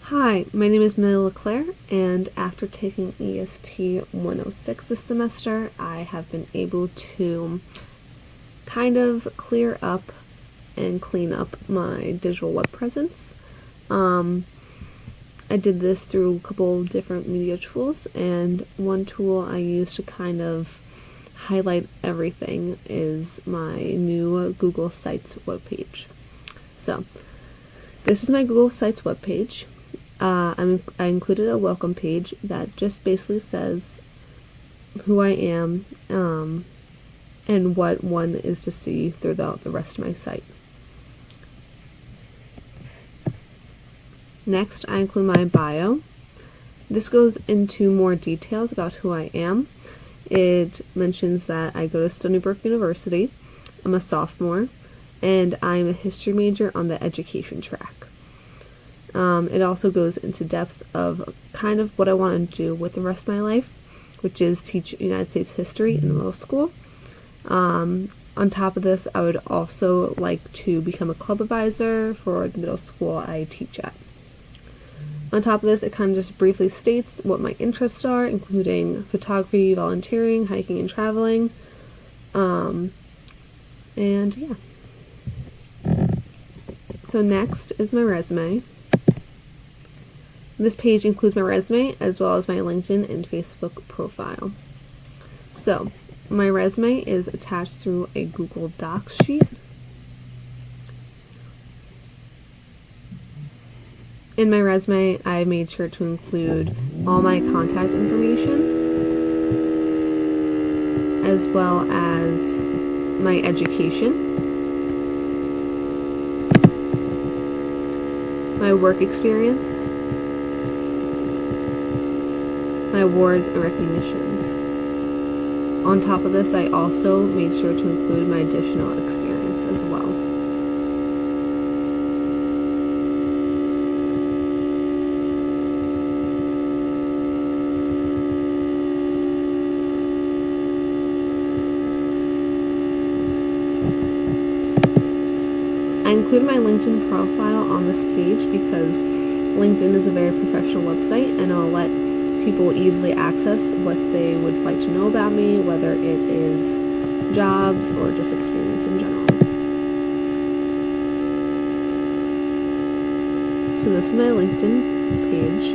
Hi, my name is Millie LeClaire, and after taking EST 106 this semester, I have been able to kind of clear up and clean up my digital web presence. I did this through a couple different media tools, and one tool I use to kind of highlight everything is my new Google Sites webpage. So, this is my Google Sites webpage. I included a welcome page that just basically says who I am and what one is to see throughout the rest of my site. Next, I include my bio. This goes into more details about who I am. It mentions that I go to Stony Brook University, I'm a sophomore, and I'm a history major on the education track. It also goes into depth of kind of what I want to do with the rest of my life, which is teach United States history in middle school. On top of this, I would also like to become a club advisor for the middle school I teach at. On top of this, it kind of just briefly states what my interests are, including photography, volunteering, hiking, and traveling. And yeah. So next is my resume. This page includes my resume as well as my LinkedIn and Facebook profile. So, my resume is attached through a Google Docs sheet. In my resume, I made sure to include all my contact information, as well as my education, my work experience, my awards and recognitions. On top of this, I also made sure to include my additional experience as well. I include my LinkedIn profile on this page because LinkedIn is a very professional website, and I'll let people easily access what they would like to know about me, whether it is jobs or just experience in general. So this is my LinkedIn page.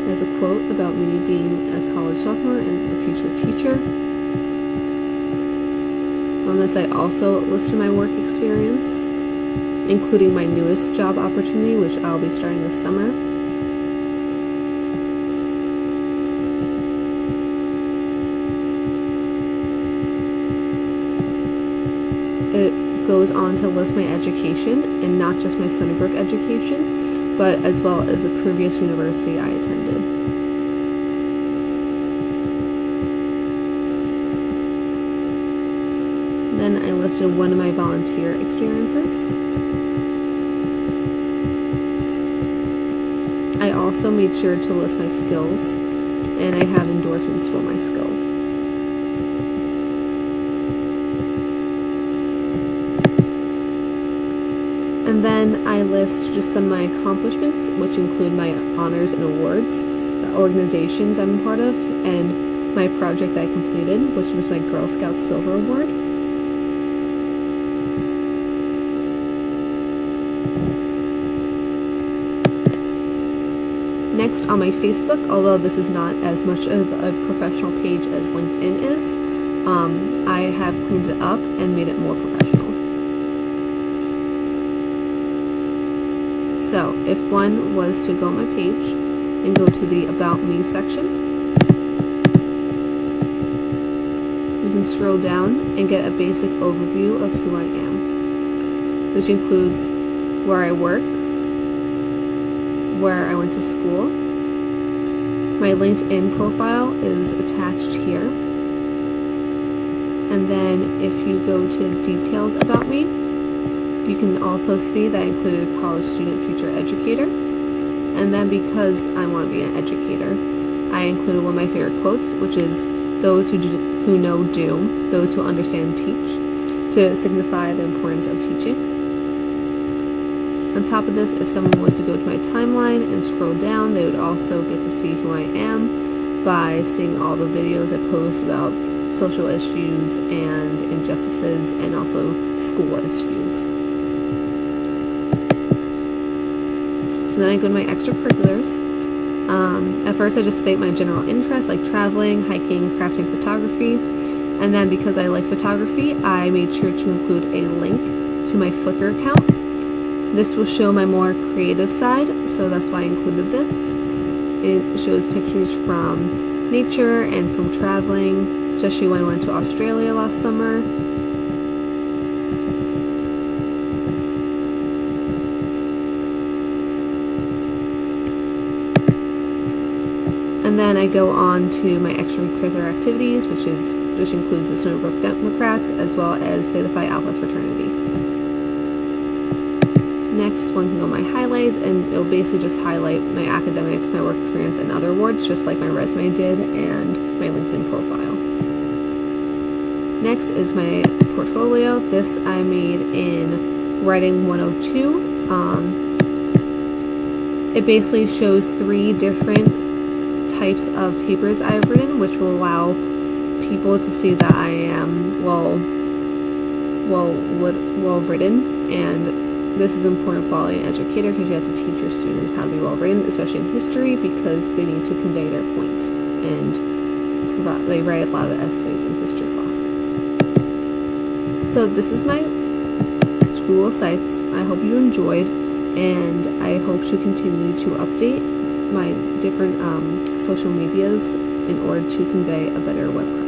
It has a quote about me being a college sophomore and a future teacher. On this, I also listed my work experience, including my newest job opportunity, which I'll be starting this summer. It goes on to list my education, and not just my Stony Brook education, but as well as the previous university I attended. Then I listed one of my volunteer experiences. I also made sure to list my skills, and I have endorsements for my skills. And then I list just some of my accomplishments, which include my honors and awards, the organizations I'm a part of, and my project that I completed, which was my Girl Scouts Silver Award. Next, on my Facebook, although this is not as much of a professional page as LinkedIn is, I have cleaned it up and made it more professional. So, if one was to go on my page and go to the About Me section, you can scroll down and get a basic overview of who I am, which includes where I work, where I went to school. My LinkedIn profile is attached here. And then if you go to details about me, you can also see that I included a college student future educator. And then because I want to be an educator, I included one of my favorite quotes, which is, "Those who know do, those who understand teach," to signify the importance of teaching. On top of this, if someone was to go to my timeline and scroll down, they would also get to see who I am by seeing all the videos I post about social issues and injustices and also school issues. So then I go to my extracurriculars. At first I just state my general interests like traveling, hiking, crafting, photography, and then because I like photography, I made sure to include a link to my Flickr account. This will show my more creative side, so that's why I included this. It shows pictures from nature and from traveling, especially when I went to Australia last summer. And then I go on to my extracurricular activities, which includes the Stony Brook Democrats as well as Theta Phi Alpha fraternity. Next, one can go my highlights, and it'll basically just highlight my academics, my work experience, and other awards, just like my resume did and my LinkedIn profile. Next is my portfolio. This I made in Writing 102. It basically shows 3 different types of papers I've written, which will allow people to see that I am well written, and this is important quality educator because you have to teach your students how to be well written, especially in history, because they need to convey their points, and they write a lot of essays in history classes. So this is my school sites. I hope you enjoyed, and I hope to continue to update my different social medias in order to convey a better web